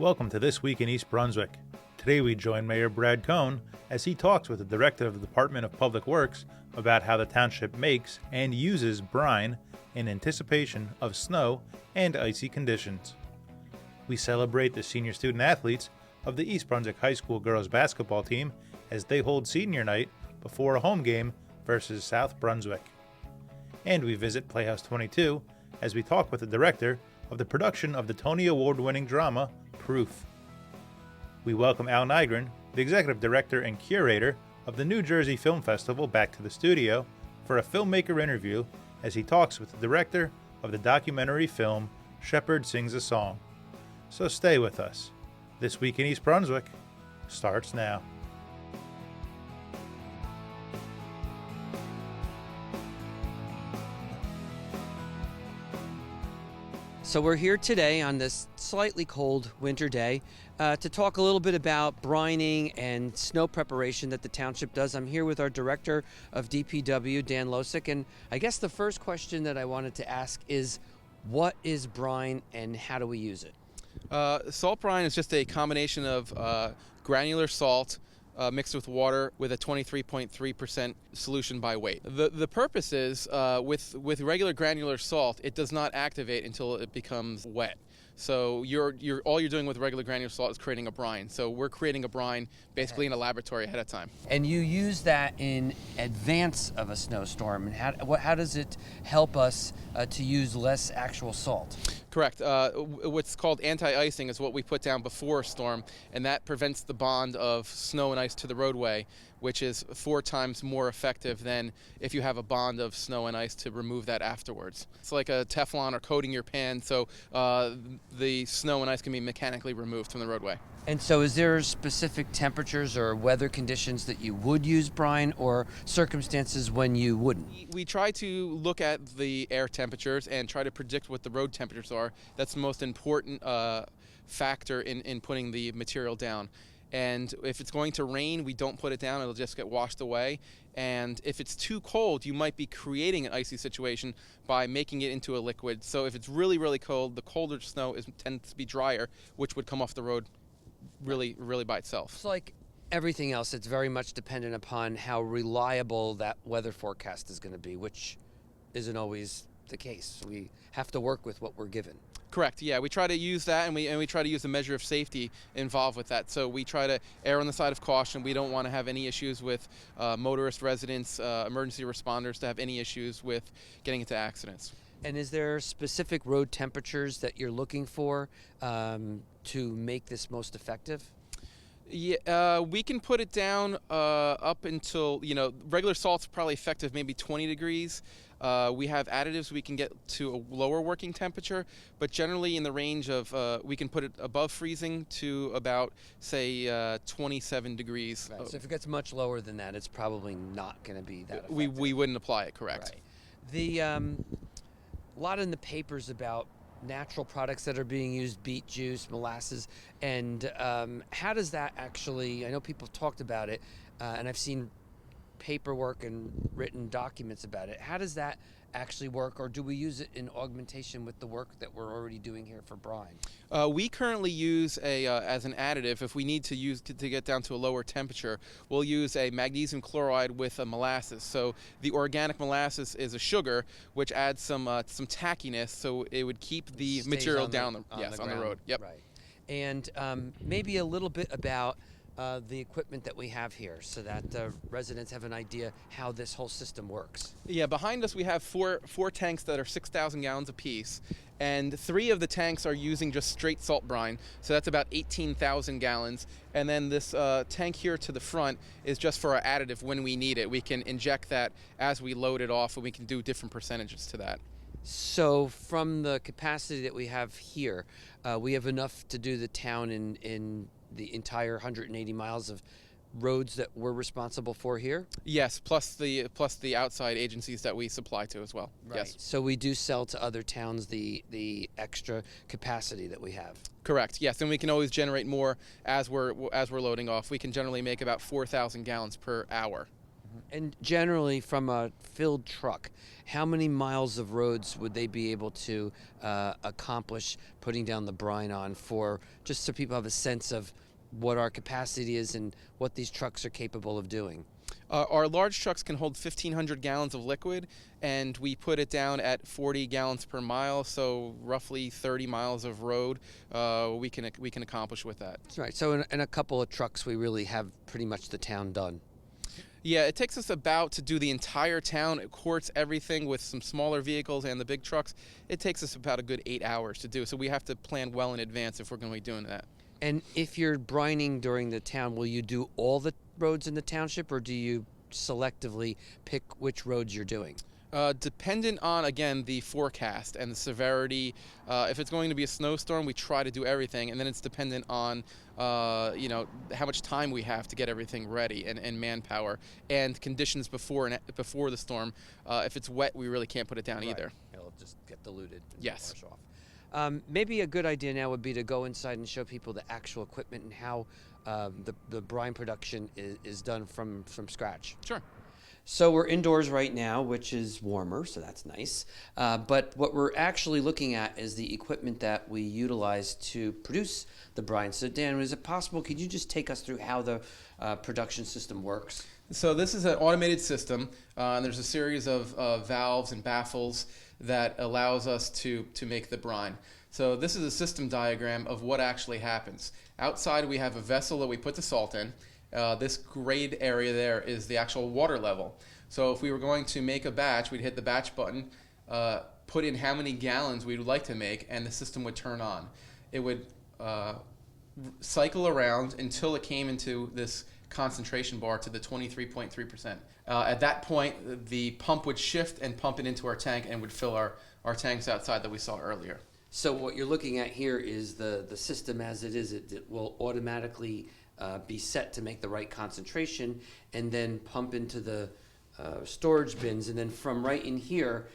Welcome to This Week in East Brunswick. Today we join Mayor Brad Cohn as he talks with the Director of the Department of Public Works about how the township makes and uses brine in anticipation of snow and icy conditions. We celebrate the senior student athletes of the East Brunswick High School girls basketball team as they hold senior night before a home game versus South Brunswick. And we visit Playhouse 22 as we talk with the director of the production of the Tony Award-winning drama Proof. We welcome Al Nygren, the executive director and curator of the New Jersey Film Festival, back to the studio for a Filmmaker interview as he talks with the director of the documentary film Shepherd Sings a Song. So stay with us. This Week in East Brunswick starts now. So we're here today on this slightly cold winter day to talk a little bit about brining and snow preparation that the township does. I'm here with our director of DPW, Dan Losick, and I guess the first question that I wanted to ask is, what is brine and how do we use it? Salt brine is just a combination of granular salt mixed with water with a 23.3% solution by weight. The purpose is with regular granular salt, it does not activate until it becomes wet. So all you're doing with regular granular salt is creating a brine. So we're creating a brine basically in a laboratory ahead of time. And you use that in advance of a snowstorm. And how does it help us to use less actual salt? Correct. What's called anti-icing is what we put down before a storm, and that prevents the bond of snow and ice to the roadway, which is 4 times more effective than if you have a bond of snow and ice to remove that afterwards. It's like a Teflon or coating your pan, so the snow and ice can be mechanically removed from the roadway. And so is there specific temperatures or weather conditions that you would use brine, or circumstances when you wouldn't? We try to look at the air temperatures and try to predict what the road temperatures are. That's the most important factor in putting the material down. And if it's going to rain, we don't put it down. It'll just get washed away. And if it's too cold, you might be creating an icy situation by making it into a liquid. So if it's really, really cold, the colder snow tends to be drier, which would come off the road really, really by itself. It's like everything else. It's very much dependent upon how reliable that weather forecast is going to be, which isn't always the case. We have to work with what we're given. Correct. Yeah, we try to use that, and we try to use a measure of safety involved with that. So we try to err on the side of caution. We don't want to have any issues with motorist, residents, emergency responders to have any issues with getting into accidents. And is there specific road temperatures that you're looking for to make this most effective? Yeah, we can put it down up until, regular salt's probably effective maybe 20 degrees. We have additives we can get to a lower working temperature, but generally in the range of, we can put it above freezing to about, say, 27 degrees. Right. So if it gets much lower than that, it's probably not going to be that effective. We wouldn't apply it, correct. Right. A lot in the papers about natural products that are being used, beet juice, molasses, and how does that actually, I know people have talked about it, and I've seen paperwork and written documents about it. How does that actually work, or do we use it in augmentation with the work that we're already doing here for brine? We currently use as an additive, if we need to use to get down to a lower temperature, we'll use a magnesium chloride with a molasses. So the organic molasses is a sugar which adds some tackiness, so it would keep the material down on the road. Yep. Right. And maybe a little bit about the equipment that we have here, so that residents have an idea how this whole system works. Yeah, behind us we have four tanks that are 6,000 gallons apiece, and 3 of the tanks are using just straight salt brine, so that's about 18,000 gallons. And then this tank here to the front is just for our additive when we need it. We can inject that as we load it off, and we can do different percentages to that. So from the capacity that we have here, we have enough to do the town in the entire 180 miles of roads that we're responsible for here? Yes, plus the outside agencies that we supply to as well. Right. Yes. So we do sell to other towns the extra capacity that we have. Correct. Yes, and we can always generate more as we're loading off. We can generally make about 4,000 gallons per hour. And generally, from a filled truck, how many miles of roads would they be able to accomplish putting down the brine on, for just so people have a sense of what our capacity is and what these trucks are capable of doing? Our large trucks can hold 1,500 gallons of liquid, and we put it down at 40 gallons per mile, so roughly 30 miles of road we can accomplish with that. That's right. So in a couple of trucks, we really have pretty much the town done. Yeah, it takes us about, to do the entire town, courts, everything with some smaller vehicles and the big trucks, it takes us about a good 8 hours to do. So we have to plan well in advance if we're going to be doing that. And if you're brining during the town, will you do all the roads in the township, or do you selectively pick which roads you're doing? Dependent on, again, the forecast and the severity. If it's going to be a snowstorm, we try to do everything, and then it's dependent on how much time we have to get everything ready, and manpower and conditions before the storm. If it's wet, we really can't put it down either. It'll just get diluted and Yes. wash off. Maybe a good idea now would be to go inside and show people the actual equipment and how the brine production is done from scratch. Sure. So we're indoors right now, which is warmer, so that's nice. But what we're actually looking at is the equipment that we utilize to produce the brine. So Dan, is it possible, could you just take us through how the production system works? So this is an automated system, and there's a series of valves and baffles that allows us to make the brine. So this is a system diagram of what actually happens. Outside we have a vessel that we put the salt in. This grayed area there is the actual water level. So if we were going to make a batch, we'd hit the batch button, put in how many gallons we would like to make, and the system would turn on. It would cycle around until it came into this concentration bar to the 23.3%. At that point, the pump would shift and pump it into our tank and would fill our tanks outside that we saw earlier. So what you're looking at here is the system as it is. It will automatically be set to make the right concentration and then pump into the storage bins. And then from right in here,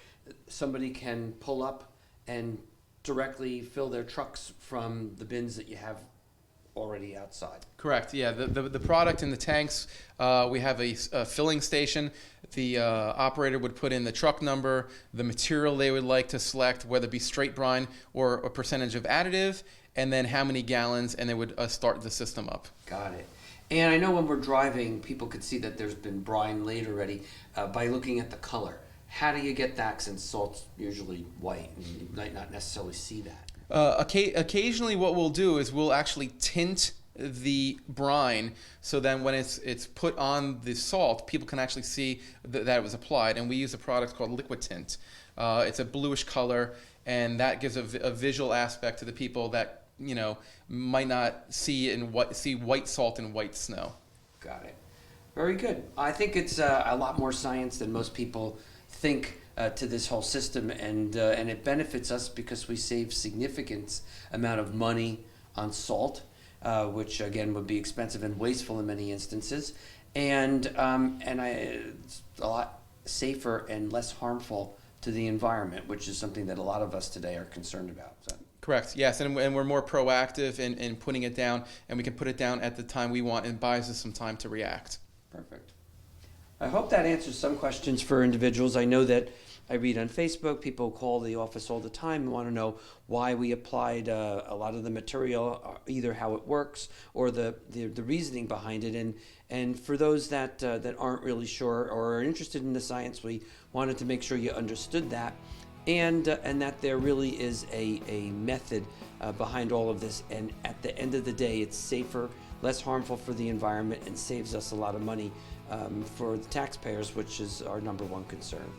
somebody can pull up and directly fill their trucks from the bins that you have already outside. Correct. Yeah. The product in the tanks, we have a filling station. The operator would put in the truck number, the material they would like to select, whether it be straight brine or a percentage of additive, and then how many gallons, and they would start the system up. Got it. And I know when we're driving, people could see that there's been brine laid already by looking at the color. How do you get that, since salt's usually white and you might not necessarily see that? Occasionally what we'll do is we'll actually tint the brine, so then when it's put on the salt, people can actually see that it was applied, and we use a product called liquid tint. It's a bluish color, and that gives a visual aspect to the people that might not see white salt and white snow. Got it. Very good. I think it's a lot more science than most people think to this whole system, and it benefits us because we save significant amount of money on salt, which again would be expensive and wasteful in many instances, and it's a lot safer and less harmful to the environment, which is something that a lot of us today are concerned about. So. Correct. Yes, and we're more proactive in putting it down, and we can put it down at the time we want, and buys us some time to react. Perfect. I hope that answers some questions for individuals. I know that I read on Facebook, people call the office all the time and want to know why we applied a lot of the material, either how it works or the reasoning behind it. And for those that aren't really sure or are interested in the science, we wanted to make sure you understood that, and that there really is a method behind all of this. And at the end of the day, it's safer, less harmful for the environment, and saves us a lot of money for the taxpayers, which is our number one concern.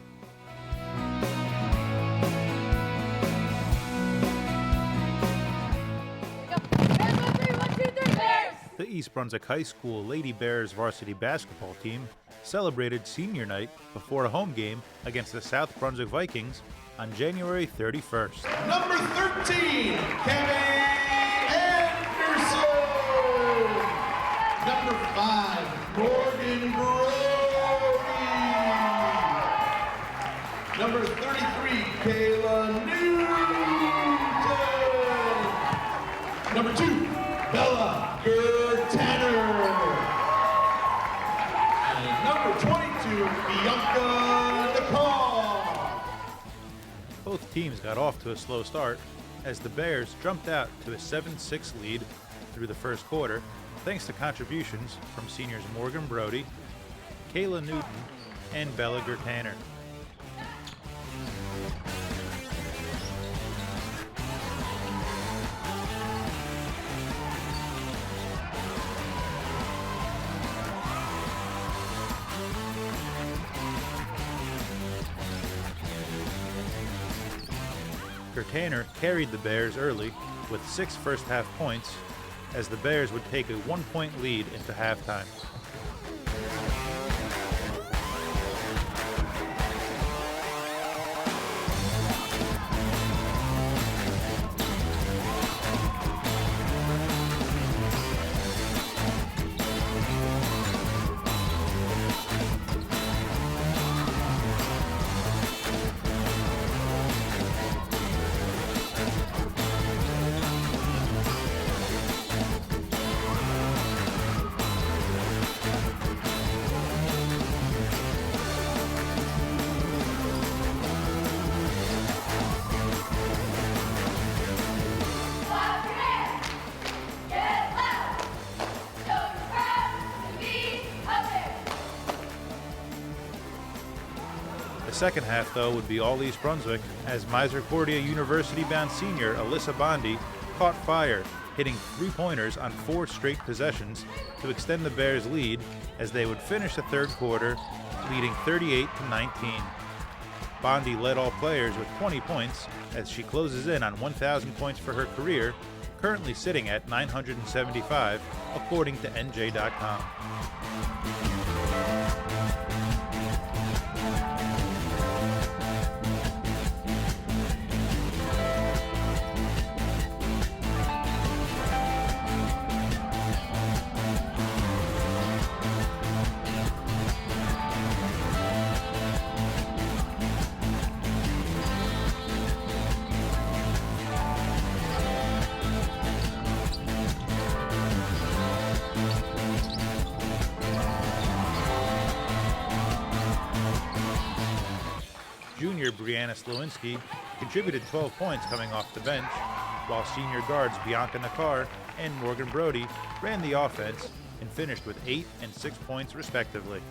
The East Brunswick High School Lady Bears varsity basketball team celebrated senior night before a home game against the South Brunswick Vikings on January 31st. Number 13, Kevin Anderson. Number 5, Morgan Brody. Number 33, Kayla Newton. Number 2, Bella Gertaner. And number 20, Bianca Nicole. Both teams got off to a slow start as the Bears jumped out to a 7-6 lead through the first quarter, thanks to contributions from seniors Morgan Brody, Kayla Newton, and Bella Gertaner. Gertaner carried the Bears early with 6 first-half points as the Bears would take a 1-point lead into halftime. The second half, though, would be all East Brunswick as Misericordia University-bound senior Alyssa Bondi caught fire, hitting 3-pointers on 4 straight possessions to extend the Bears' lead as they would finish the third quarter leading 38-19. Bondi led all players with 20 points as she closes in on 1,000 points for her career, currently sitting at 975 according to NJ.com. Junior Brianna Slowinski contributed 12 points coming off the bench, while senior guards Bianca Nakar and Morgan Brody ran the offense and finished with 8 and 6 points respectively.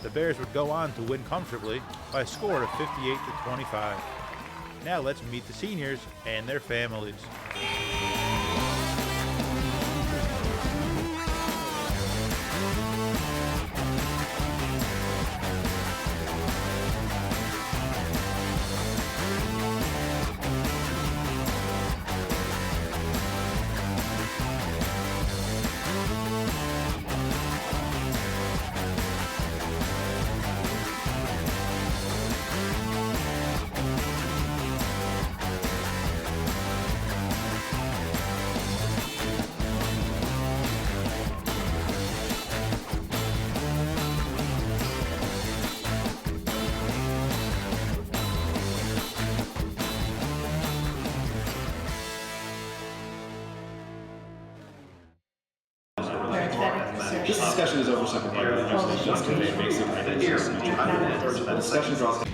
The Bears would go on to win comfortably by a score of 58-25. Now let's meet the seniors and their families. This discussion is over second part of the legislation just convey basic ideas. The discussion draws.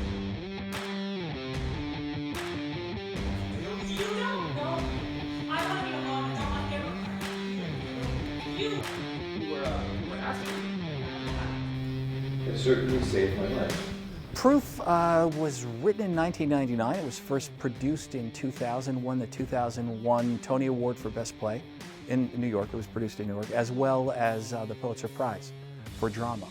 It certainly saved my life. Proof was written in 1999. It was first produced in 2000, won the 2001 Tony Award for Best Play in New York. It was produced in New York, as well as the Pulitzer Prize for drama.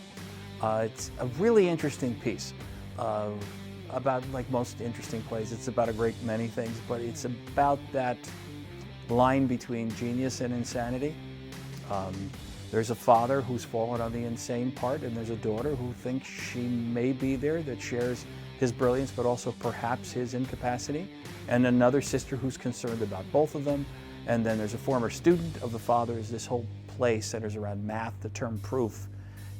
It's a really interesting piece about, like most interesting plays, it's about a great many things, but it's about that line between genius and insanity. There's a father who's fallen on the insane part, and there's a daughter who thinks she may be there, that shares his brilliance, but also perhaps his incapacity, and another sister who's concerned about both of them. And then there's a former student of the father's. This whole play centers around math. The term proof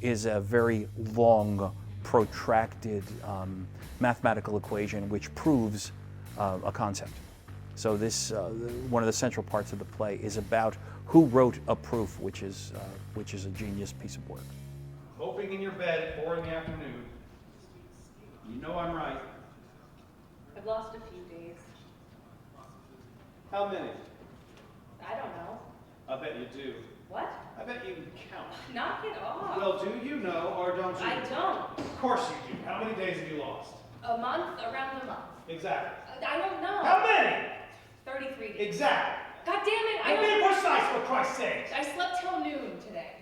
is a very long, protracted mathematical equation which proves a concept. So this, one of the central parts of the play is about who wrote a proof, which is a genius piece of work. Hoping in your bed at 4 in the afternoon. You know I'm right. I've lost a few days. How many? I don't know. I bet you do. What? I bet you can count. Knock it off. Well, do you know or don't you? I don't. Of course you do. How many days have you lost? A month, around a month. Exactly. I don't know. How many? 33 days. Exactly. God damn it, I And be don't. precise, for Christ's sake. I slept till noon today.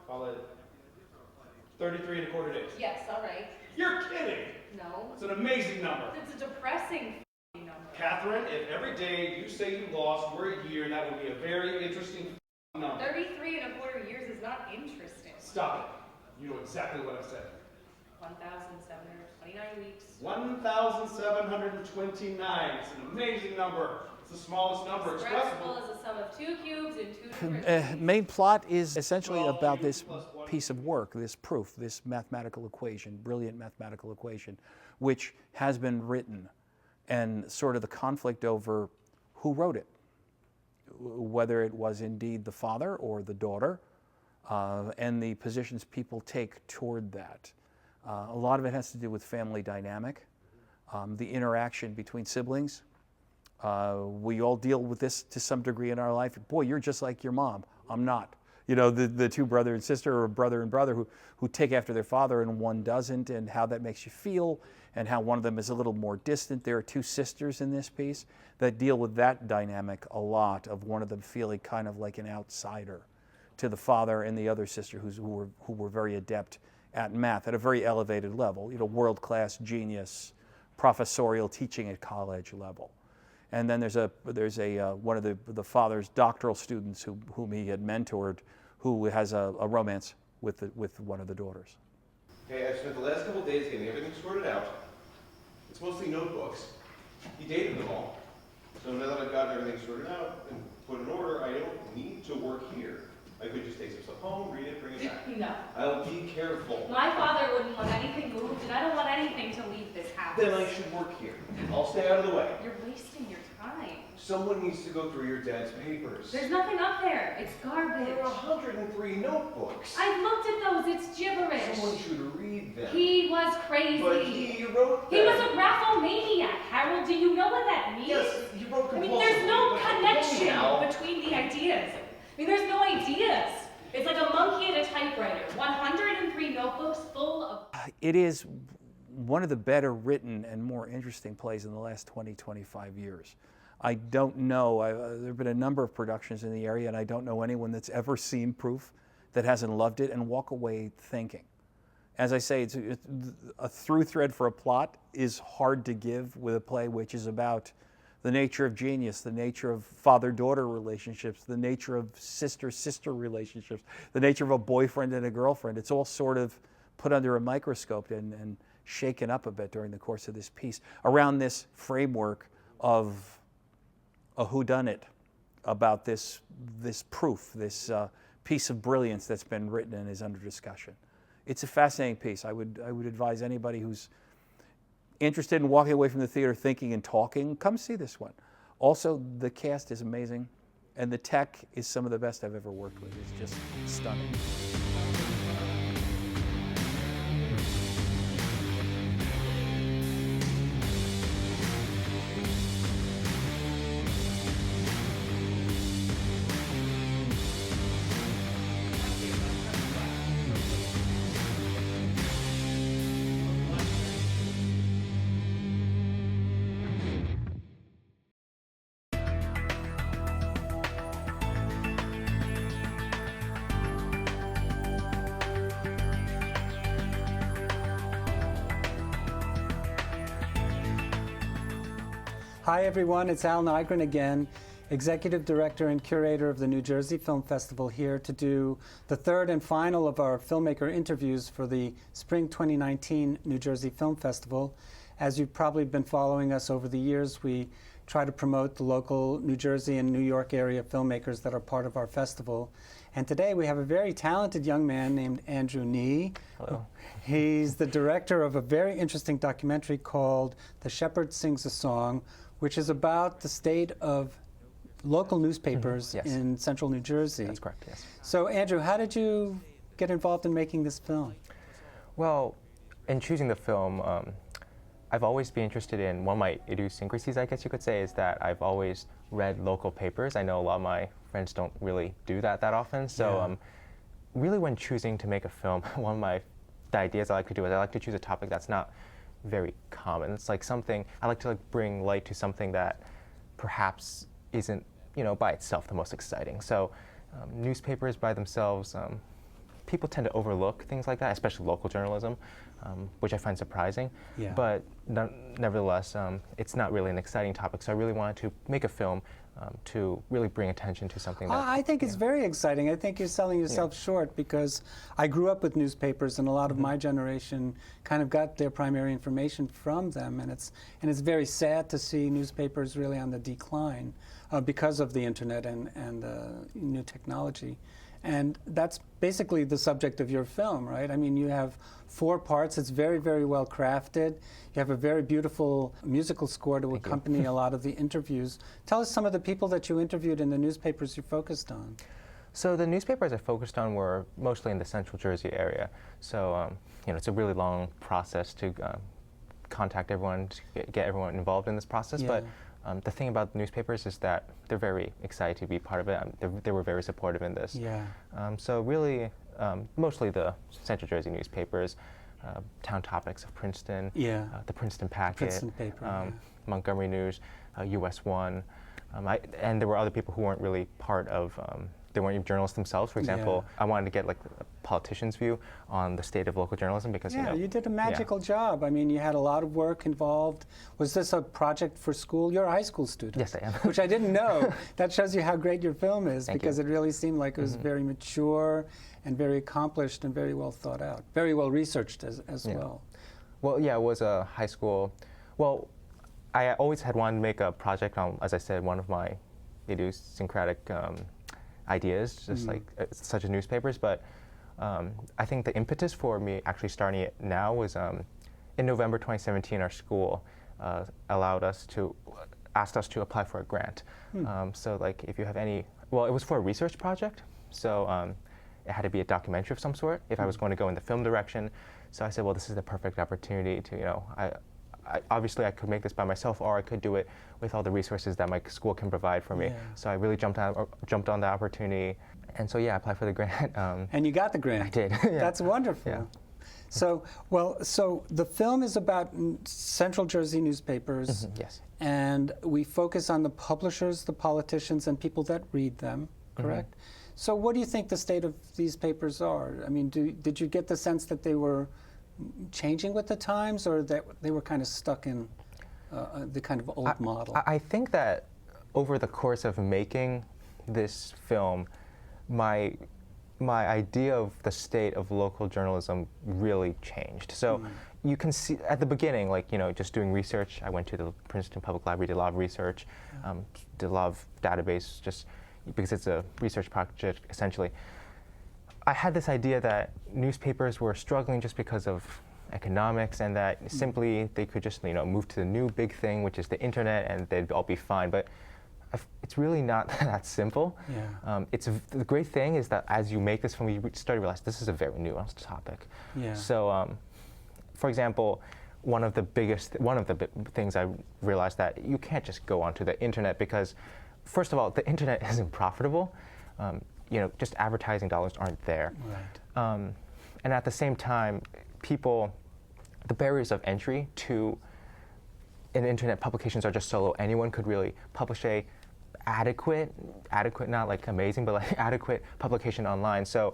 Call it 33 and a quarter days. Yes, all right. You're kidding. No. It's an amazing number. It's a depressing number. Catherine, if every day you say you lost were a year, that would be a very interesting number. 33 and a quarter years is not interesting. Stop it. You know exactly what I said. 1,729 weeks. 1,729. It's an amazing number. It's the smallest number Expressible expressible. as a sum of 2 cubes and 2 different. Main plot is essentially Well, about you this plus one. piece of work, this proof, this mathematical equation, brilliant mathematical equation, which has been written, and sort of the conflict over who wrote it, whether it was indeed the father or the daughter, and the positions people take toward that. A lot of it has to do with family dynamic, the interaction between siblings. We all deal with this to some degree in our life. Boy, you're just like your mom. I'm not. You know, the two brother and sister, or brother and brother who take after their father and one doesn't, and how that makes you feel, and how one of them is a little more distant. There are two sisters in this piece that deal with that dynamic a lot, of one of them feeling kind of like an outsider to the father, and the other sister who were very adept at math at a very elevated level, you know, world-class genius, professorial teaching at college level. And then there's one of the father's doctoral students whom he had mentored, who has a romance with one of the daughters. Okay, I've spent the last couple days getting everything sorted out. It's mostly notebooks. He dated them all. So now that I've gotten everything sorted out and put in order, I don't need to work here. I could just take some stuff home, read it, bring it back. No. I'll be careful. My father wouldn't want anything moved, and I don't want anything to leave this house. Then I should work here. I'll stay out of the way. You're wasting your time. Someone needs to go through your dad's papers. There's nothing up there. It's garbage. There are 103 notebooks. I've looked at those. It's gibberish. Someone should read them. He was crazy. But he wrote them. He was a graphomaniac, Harold. Do you know what that means? Yes, he wrote I mean, there's no compulsively, but connection anyhow- between the ideas. I mean, there's no ideas. It's like a monkey at a typewriter. 103 notebooks full of... It is one of the better written and more interesting plays in the last 20, 25 years. I don't know, there have been a number of productions in the area, and I don't know anyone that's ever seen Proof that hasn't loved it and walk away thinking. As I say, it's a through thread for a plot is hard to give with a play which is about the nature of genius, the nature of father-daughter relationships, the nature of sister-sister relationships, the nature of a boyfriend and a girlfriend. It's all sort of put under a microscope and shaken up a bit during the course of this piece around this framework of a whodunit about this proof, this piece of brilliance that's been written and is under discussion. It's a fascinating piece. I would advise anybody who's interested in walking away from the theater thinking and talking, come see this one. Also, the cast is amazing, and the tech is some of the best I've ever worked with. It's just stunning. Hi everyone, it's Al Nygren again. Executive Director and Curator of the New Jersey Film Festival, here to do the third and final of our filmmaker interviews for the Spring 2019 New Jersey Film Festival. As you've probably been following us over the years, we try to promote the local New Jersey and New York area filmmakers that are part of our festival. And today we have a very talented young man named Andrew Nee. Hello. He's the director of a very interesting documentary called The Shepherd Sings a Song, which is about the state of local newspapers Yes. in central New Jersey. That's correct, yes. So Andrew, how did you get involved in making this film? Well, in choosing the film, I've always been interested in, one of my idiosyncrasies, I guess you could say, is that I've always read local papers. I know a lot of my friends don't really do that often. So really when choosing to make a film, one of the ideas I like to do is I like to choose a topic that's not very common. It's like something, I like to bring light to something that perhaps isn't, by itself the most exciting. So newspapers by themselves, people tend to overlook things like that, especially local journalism, which I find surprising. Yeah. But nevertheless, it's not really an exciting topic. So I really wanted to make a film to really bring attention to something that... I think it's very exciting. I think you're selling yourself short, because I grew up with newspapers, and a lot of my generation kind of got their primary information from them, and it's very sad to see newspapers really on the decline because of the internet and new technology. And that's basically the subject of your film, right? I mean, you have 4 parts. It's very, very well crafted. You have a very beautiful musical score to accompany a lot of the interviews. Tell us some of the people that you interviewed in the newspapers you focused on. So the newspapers I focused on were mostly in the central Jersey area. So, it's a really long process to contact everyone, to get everyone involved in this process. Yeah. But the thing about the newspapers is that they're very excited to be part of it. They were very supportive in this. Yeah. So really, mostly the Central Jersey newspapers, Town Topics of Princeton, the Princeton Packet, Princeton paper, Montgomery News, US 1, and there were other people who weren't really part of. They weren't even journalists themselves. For example, I wanted to get a politician's view on the state of local journalism because you did a magical job. I mean, you had a lot of work involved. Was this a project for school? You're a high school student. Yes, I am. Which I didn't know. That shows you how great your film is, because it really seemed like it was very mature and very accomplished and very well thought out, very well researched as well. Well, yeah, it was a high school. Well, I always had wanted to make a project on, as I said, one of my idiosyncratic ideas, just such as newspapers. But I think the impetus for me actually starting it now was in November 2017, our school asked us to apply for a grant. So if you have any, well, it was for a research project. So it had to be a documentary of some sort if I was going to go in the film direction. So I said, well, this is the perfect opportunity to, obviously I could make this by myself, or I could do it with all the resources that my school can provide for me. So I really jumped on the opportunity, and so I applied for the grant. And you got the grant. I did. That's wonderful. Yeah. So the film is about Central Jersey newspapers. Yes. And we focus on the publishers, the politicians, and people that read them, correct? So what do you think the state of these papers are? I mean, did you get the sense that they were changing with the times, or that they were kind of stuck in the kind of old model? I think that over the course of making this film, my idea of the state of local journalism really changed. So you can see at the beginning, just doing research, I went to the Princeton Public Library, did a lot of research, did a lot of database, just because it's a research project, essentially. I had this idea that newspapers were struggling just because of economics, and that simply they could just move to the new big thing, which is the internet, and they'd all be fine. But it's really not that simple. The great thing is that as you make this film, you start to realize this is a very nuanced topic. So, for example, one of the things I realized that you can't just go onto the internet, because first of all, the internet isn't profitable. Just advertising dollars aren't there. Right. And at the same time, the barriers of entry to an internet publications are just so low. Anyone could really publish a adequate, not like amazing, but like adequate publication online. So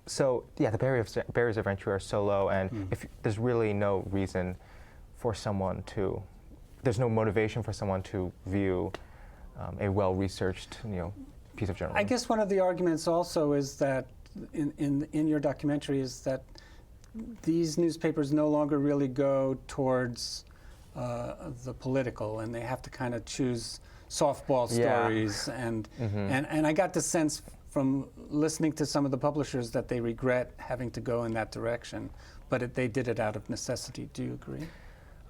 the barriers of entry are so low, and if there's really no reason for someone to, there's no motivation for someone to view a well-researched, piece of journalism. I guess one of the arguments also is that in your documentary is that these newspapers no longer really go towards the political, and they have to kind of choose softball stories. And I got the sense from listening to some of the publishers that they regret having to go in that direction, but they did it out of necessity. Do you agree?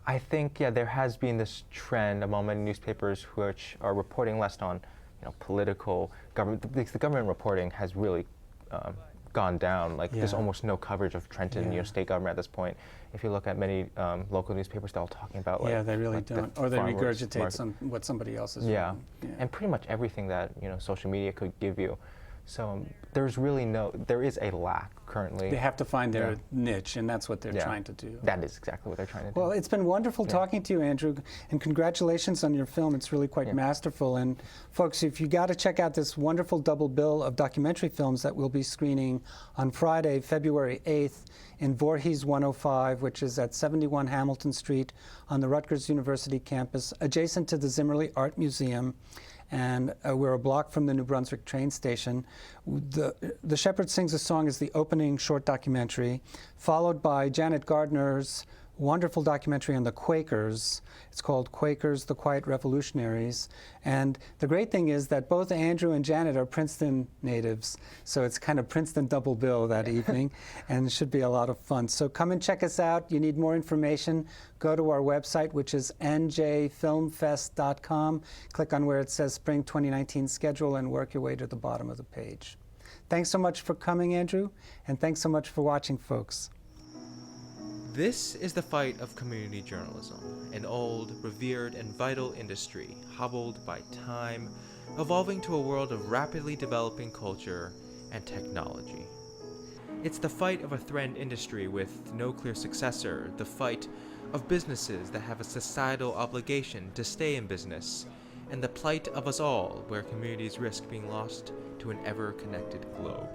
I think, there has been this trend among many newspapers which are reporting less on, political government. The government reporting has really gone down. Like there's almost no coverage of Trenton, state government at this point. If you look at many local newspapers, they're all talking about they really don't, or they regurgitate what somebody else has written. And pretty much everything that social media could give you. So there is a lack currently. They have to find their niche, and that's what they're trying to do. That is exactly what they're trying to do. Well, it's been wonderful talking to you, Andrew, and congratulations on your film. It's really quite masterful. And folks, if you got to check out this wonderful double bill of documentary films that we'll be screening on Friday, February 8th in Voorhees 105, which is at 71 Hamilton Street on the Rutgers University campus, adjacent to the Zimmerli Art Museum. And we're a block from the New Brunswick train station. The Shepherd Sings a Song is the opening short documentary, followed by Janet Gardner's wonderful documentary on the Quakers. It's called Quakers, the Quiet Revolutionaries. And the great thing is that both Andrew and Janet are Princeton natives, so it's kind of Princeton double bill that evening, and it should be a lot of fun. So come and check us out. You need more information, go to our website, which is njfilmfest.com. Click on where it says Spring 2019 Schedule and work your way to the bottom of the page. Thanks so much for coming, Andrew, and thanks so much for watching, folks. This is the fight of community journalism, an old, revered, and vital industry hobbled by time, evolving to a world of rapidly developing culture and technology. It's the fight of a threatened industry with no clear successor, the fight of businesses that have a societal obligation to stay in business, and the plight of us all where communities risk being lost to an ever-connected globe.